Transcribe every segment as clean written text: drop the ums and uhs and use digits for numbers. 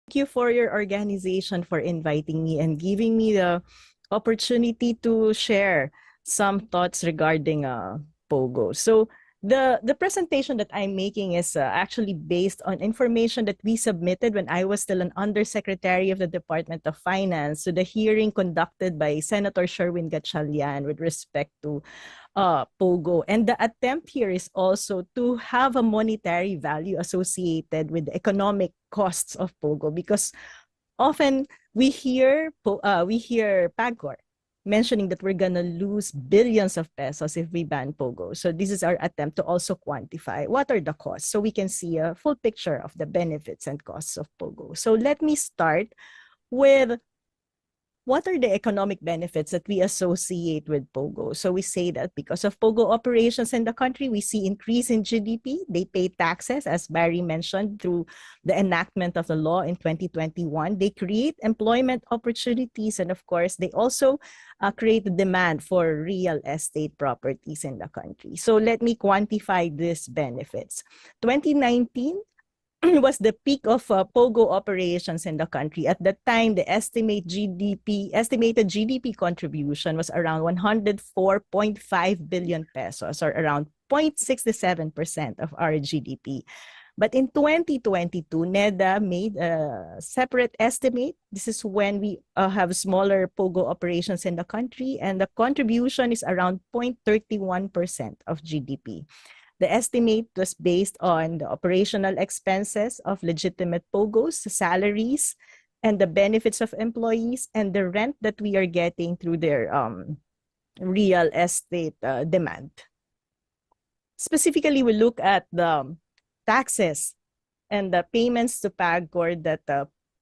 Thank you for your organization for inviting me and giving me the opportunity to share some thoughts regarding POGO. So the presentation that I'm making is actually based on information that we submitted when I was still an undersecretary of the Department of Finance to the hearing conducted by Senator Sherwin Gatchalian with respect to POGO. And the attempt here is also to have a monetary value associated with the economic costs of POGO, because often we hear PAGCOR mentioning that we're gonna lose billions of pesos if we ban POGO. So this is our attempt to also quantify what are the costs so we can see a full picture of the benefits and costs of POGO. So let me start with what are the economic benefits that we associate with POGO? So we say that because of POGO operations in the country, we see increase in GDP. They pay taxes, as Barry mentioned, through the enactment of the law in 2021. They create employment opportunities. And of course, they also create the demand for real estate properties in the country. So let me quantify these benefits. 2019, was the peak of POGO operations in the country. At that time, the estimated GDP contribution was around 104.5 billion pesos, or around 0.67% of our GDP. But in 2022, NEDA made a separate estimate. This is when we have smaller POGO operations in the country, and the contribution is around 0.31% of GDP. The estimate was based on the operational expenses of legitimate POGOs, salaries, and the benefits of employees, and the rent that we are getting through their real estate demand. Specifically, we look at the taxes and the payments to PAGCOR that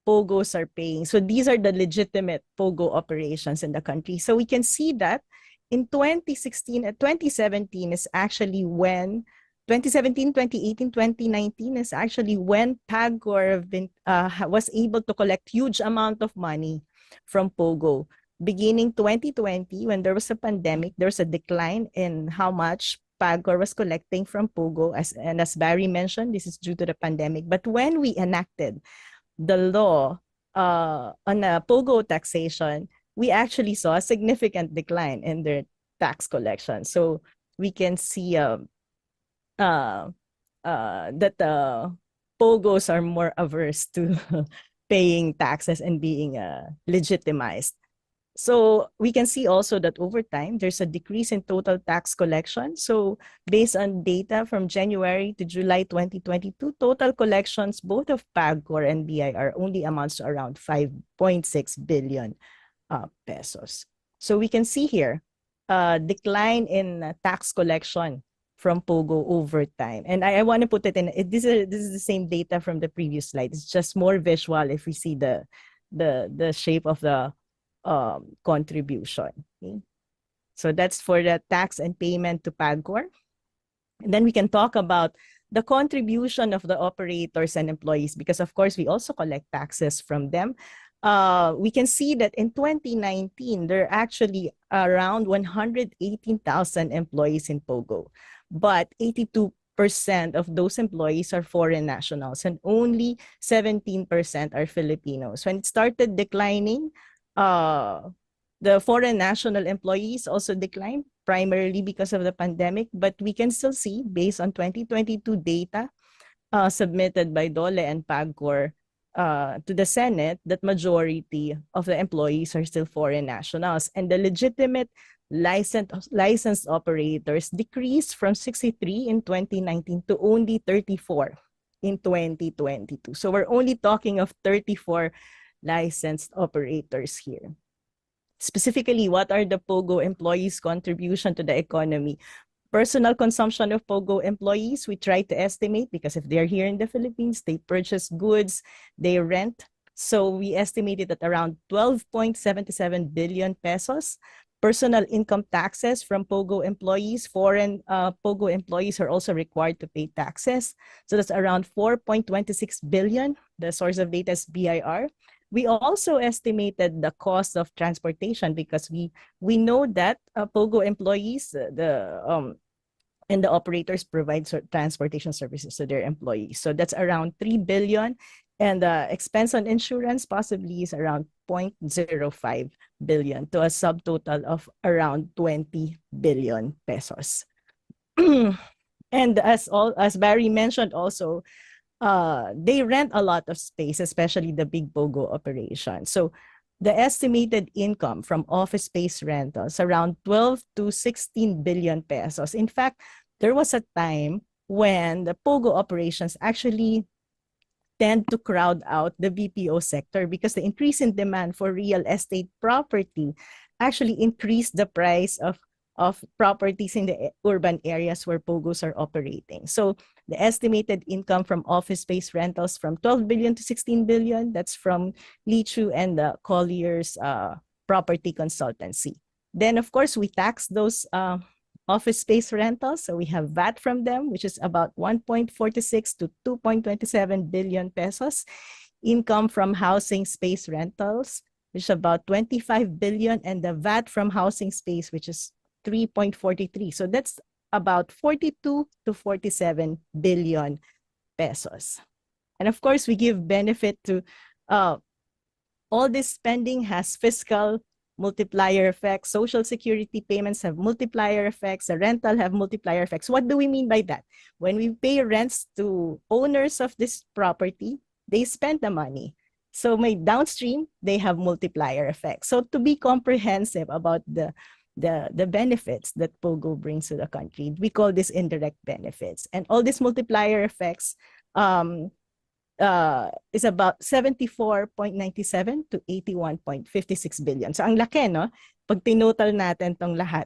POGOs are paying. So these are the legitimate POGO operations in the country. So we can see that in 2016 and 2017 is actually when 2017, 2018, 2019 is actually when PAGCOR was able to collect huge amount of money from POGO. Beginning 2020, when there was a pandemic, there was a decline in how much PAGCOR was collecting from POGO. And as Barry mentioned, this is due to the pandemic. But when we enacted the law on POGO taxation, we actually saw a significant decline in their tax collection. So we can see that POGOs are more averse to paying taxes and being legitimized. So we can see also that over time, there's a decrease in total tax collection. So based on data from January to July 2022, total collections, both of PAGCOR and BIR, only amounts to around 5.6 billion pesos. So we can see here a decline in tax collection from POGO over time. And I want to put it in, this is the same data from the previous slide. It's just more visual if we see the shape of the contribution. Okay? So that's for the tax and payment to PAGCOR. And then we can talk about the contribution of the operators and employees, because of course we also collect taxes from them. We can see that in 2019, there are actually around 118,000 employees in POGO, but 82% of those employees are foreign nationals and only 17% are Filipinos. When it started declining, the foreign national employees also declined, primarily because of the pandemic, but we can still see, based on 2022 data submitted by DOLE and PAGCOR to the Senate, that majority of the employees are still foreign nationals, and the legitimate licensed operators decreased from 63 in 2019 to only 34 in 2022. So we're only talking of 34 licensed operators here. Specifically, what are the POGO employees' contribution to the economy? Personal consumption of POGO employees, we try to estimate, because if they're here in the Philippines, they purchase goods, they rent. So we estimated at around 12.77 billion pesos. Personal income taxes from POGO employees, foreign POGO employees are also required to pay taxes. So that's around 4.26 billion. The source of data is BIR. We also estimated the cost of transportation, because we know that POGO employees and the operators provide transportation services to their employees. So that's around 3 billion And expense on insurance possibly is around 0.05 billion to a subtotal of around 20 billion pesos. And as Barry mentioned also, they rent a lot of space, especially the big POGO operation. So the estimated income from office space rentals around 12 to 16 billion pesos. In fact, there was a time when the POGO operations actually tend to crowd out the BPO sector because the increase in demand for real estate property actually increased the price of properties in the urban areas where POGOs are operating. So the estimated income from office space rentals from 12 billion to 16 billion, that's from Lichu and the Collier's property consultancy. Then, of course, we tax those office space rentals. So we have VAT from them, which is about 1.46 to 2.27 billion pesos. Income from housing space rentals, which is about 25 billion, and the VAT from housing space, which is 3.43. So that's about 42 to 47 billion pesos. And of course, we give benefit to all this spending has fiscal multiplier effects. Social security payments have multiplier effects. The rental have multiplier effects. What do we mean by that? When we pay rents to owners of this property, they spend the money. So my downstream, they have multiplier effects. So to be comprehensive about the benefits that POGO brings to the country, we call this indirect benefits. And all these multiplier effects is about 74.97 to 81.56 billion. So ang laki, no? Pag tinotal natin tong lahat.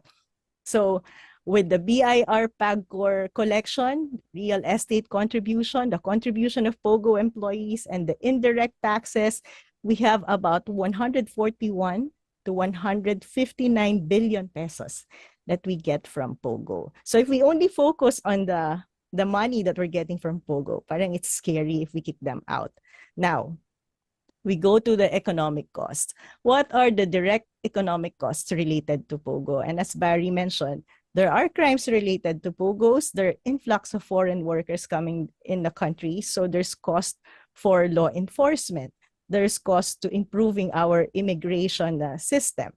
So with the BIR PAGCOR collection, real estate contribution, the contribution of POGO employees, and the indirect taxes, we have about 141 to 159 billion pesos that we get from POGO. So if we only focus on the money that we're getting from POGO, parang it's scary if we keep them out. Now, we go to the economic costs. What are the direct economic costs related to POGO? And as Barry mentioned, there are crimes related to POGOs. There are influx of foreign workers coming in the country. So there's cost for law enforcement. There's cost to improving our immigration system.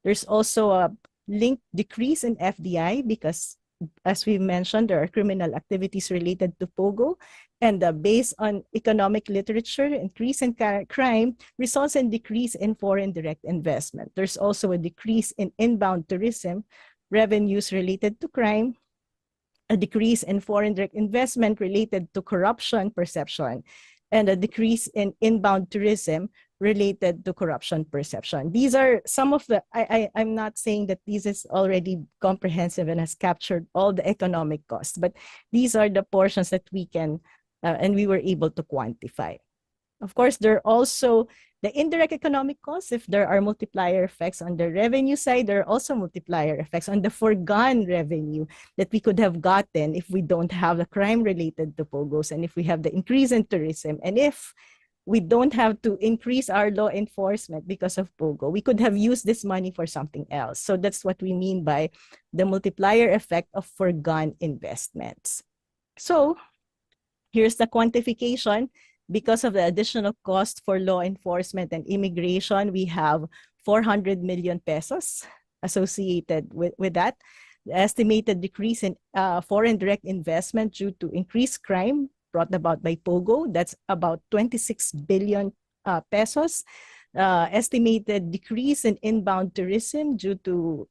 There's also a linked decrease in FDI because, as we mentioned, there are criminal activities related to POGO, and based on economic literature, increase in crime results in decrease in foreign direct investment. There's also a decrease in inbound tourism revenues related to crime, a decrease in foreign direct investment related to corruption perception, and a decrease in inbound tourism related to corruption perception. These are some of the, I'm not saying that this is already comprehensive and has captured all the economic costs, but these are the portions that we can, and we were able to quantify. Of course, there are also the indirect economic costs. If there are multiplier effects on the revenue side, there are also multiplier effects on the foregone revenue that we could have gotten if we don't have the crime related to POGOs, and if we have the increase in tourism, and if we don't have to increase our law enforcement because of POGO, we could have used this money for something else. So that's what we mean by the multiplier effect of foregone investments. So here's the quantification. Because of the additional cost for law enforcement and immigration, we have 400 million pesos associated with that. The estimated decrease in foreign direct investment due to increased crime brought about by POGO, that's about 26 billion pesos. Estimated decrease in inbound tourism due to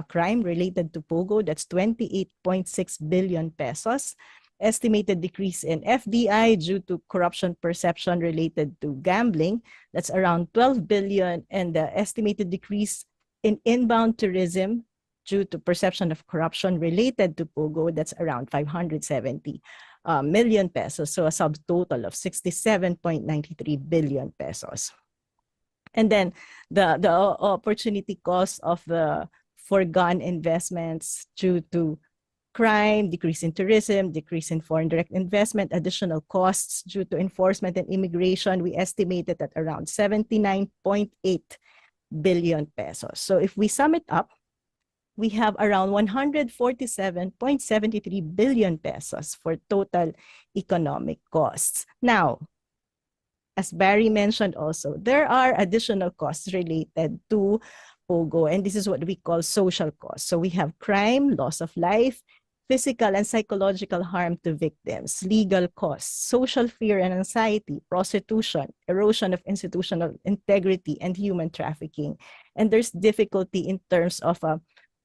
crime related to POGO, that's 28.6 billion pesos. Estimated decrease in FDI due to corruption perception related to gambling, that's around 12 billion, and the estimated decrease in inbound tourism due to perception of corruption related to POGO, that's around 570 million pesos, so a subtotal of 67.93 billion pesos. And then the opportunity cost of the foregone investments due to crime, decrease in tourism, decrease in foreign direct investment, additional costs due to enforcement and immigration, we estimated at around 79.8 billion pesos. So if we sum it up, we have around 147.73 billion pesos for total economic costs. Now, as Barry mentioned also, there are additional costs related to POGO, and this is what we call social costs. So we have crime, loss of life, physical and psychological harm to victims, legal costs, social fear and anxiety, prostitution, erosion of institutional integrity, and human trafficking. And there's difficulty in terms of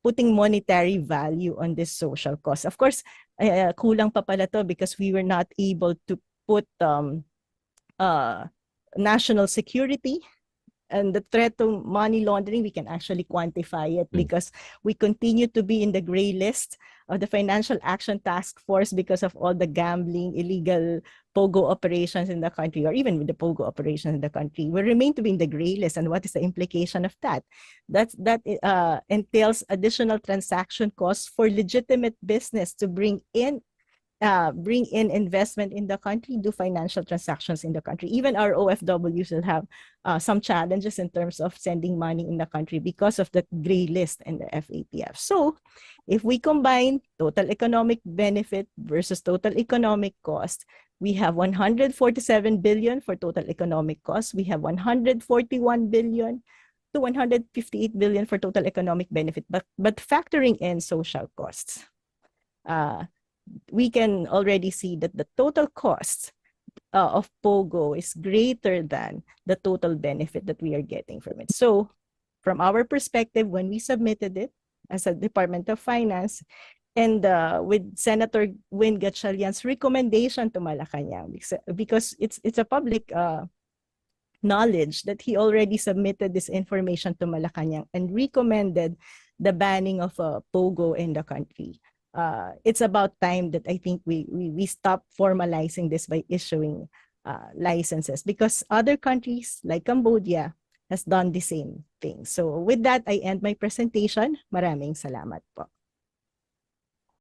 putting monetary value on this social cost. Of course, kulang pa pala to because we were not able to put national security and the threat to money laundering. We can actually quantify it because we continue to be in the gray list of the Financial Action Task Force because of all the gambling, illegal POGO operations in the country, or even with the POGO operations in the country. We remain to be in the gray list. And what is the implication of that? That entails additional transaction costs for legitimate business to bring in investment in the country, do financial transactions in the country. Even our OFWs will have some challenges in terms of sending money in the country because of the gray list and the FATF. So if we combine total economic benefit versus total economic cost, we have 147 billion for total economic cost. We have 141 billion to 158 billion for total economic benefit. But factoring in social costs, we can already see that the total cost of POGO is greater than the total benefit that we are getting from it. So from our perspective, when we submitted it as a Department of Finance, and with Senator Win Gatchalian's recommendation to Malacanang, because it's a public knowledge that he already submitted this information to Malacanang and recommended the banning of POGO in the country. It's about time that I think we stop formalizing this by issuing licenses, because other countries like Cambodia has done the same thing. So with that, I end my presentation. Maraming salamat po.